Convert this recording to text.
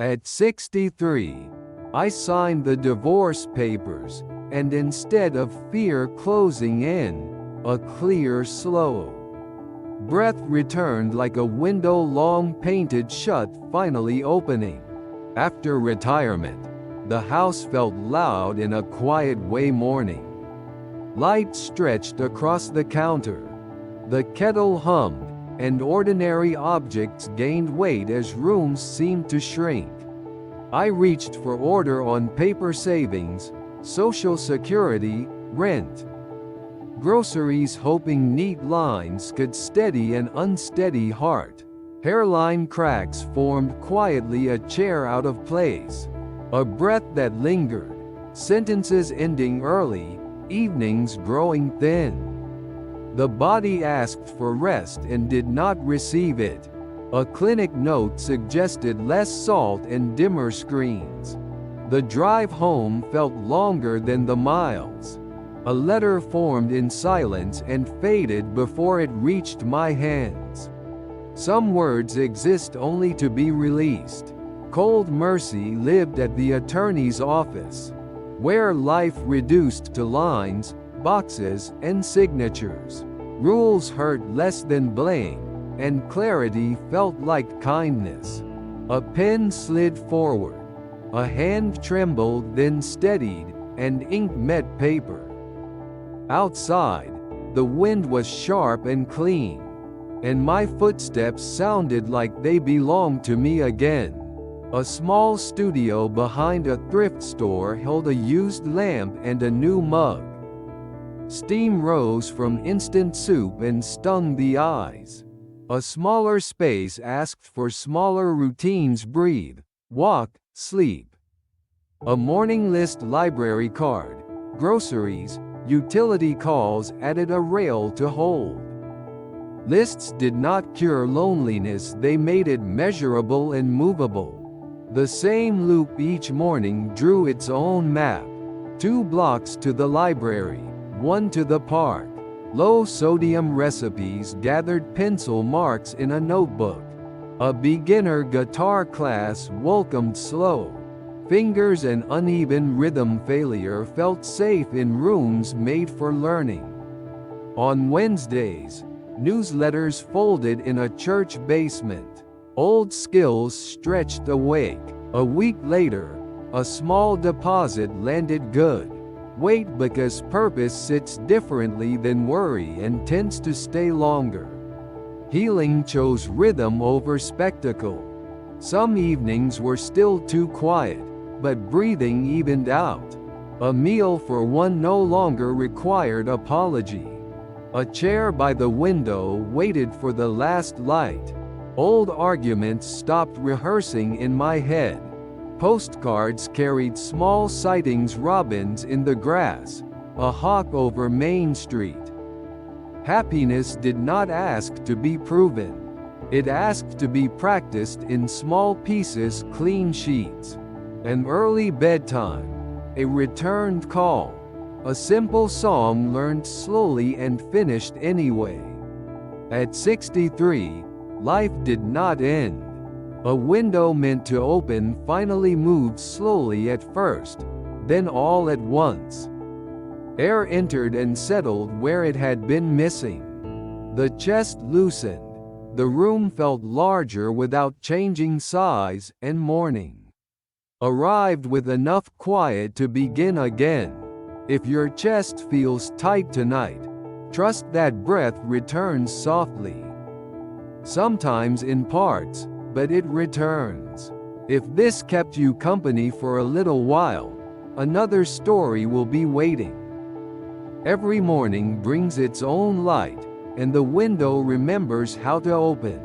At 63, I signed the divorce papers, and instead of fear closing in, a clear, slow breath returned like a window long painted shut finally opening. After retirement, the house felt loud in a quiet way. Morning light stretched across the counter. The kettle hummed, and ordinary objects gained weight as rooms seemed to shrink. I reached for order on paper: savings, Social Security, rent, groceries, hoping neat lines could steady an unsteady heart. Hairline cracks formed quietly, a chair out of place, a breath that lingered, sentences ending early, evenings growing thin. The body asked for rest and did not receive it. A clinic note suggested less salt and dimmer screens. The drive home felt longer than the miles. A letter formed in silence and faded before it reached my hands. Some words exist only to be released. Cold mercy lived at the attorney's office, where life reduced to lines, boxes, and signatures. Rules hurt less than blame, and clarity felt like kindness. A pen slid forward. A hand trembled, then steadied, and ink met paper. Outside, the wind was sharp and clean, and my footsteps sounded like they belonged to me again. A small studio behind a thrift store held a used lamp and a new mug. Steam rose from instant soup and stung the eyes. A smaller space asked for smaller routines: breathe, walk, sleep. A morning list: library card, groceries, utility calls added a rail to hold. Lists did not cure loneliness, they made it measurable and movable. The same loop each morning drew its own map: 2 blocks to the library, 1 to the park. Low-sodium recipes gathered pencil marks in a notebook. A beginner guitar class welcomed slow fingers and uneven rhythm. Failure felt safe in rooms made for learning. On Wednesdays, newsletters folded in a church basement. Old skills stretched awake. A week later, a small deposit landed. Good weight, because purpose sits differently than worry and tends to stay longer. Healing chose rhythm over spectacle. Some evenings were still too quiet, but breathing evened out. A meal for one no longer required apology. A chair by the window waited for the last light. Old arguments stopped rehearsing in my head. Postcards carried small sightings: robins in the grass, a hawk over Main Street. Happiness did not ask to be proven. It asked to be practiced in small pieces: clean sheets. An early bedtime. A returned call. A simple song learned slowly and finished anyway. At 63, life did not end. A window meant to open finally moved slowly at first, then all at once. Air entered and settled where it had been missing. The chest loosened. The room felt larger without changing size, and morning arrived with enough quiet to begin again. If your chest feels tight tonight, trust that breath returns softly. Sometimes in parts, but it returns. If this kept you company for a little while, another story will be waiting. Every morning brings its own light, and the window remembers how to open.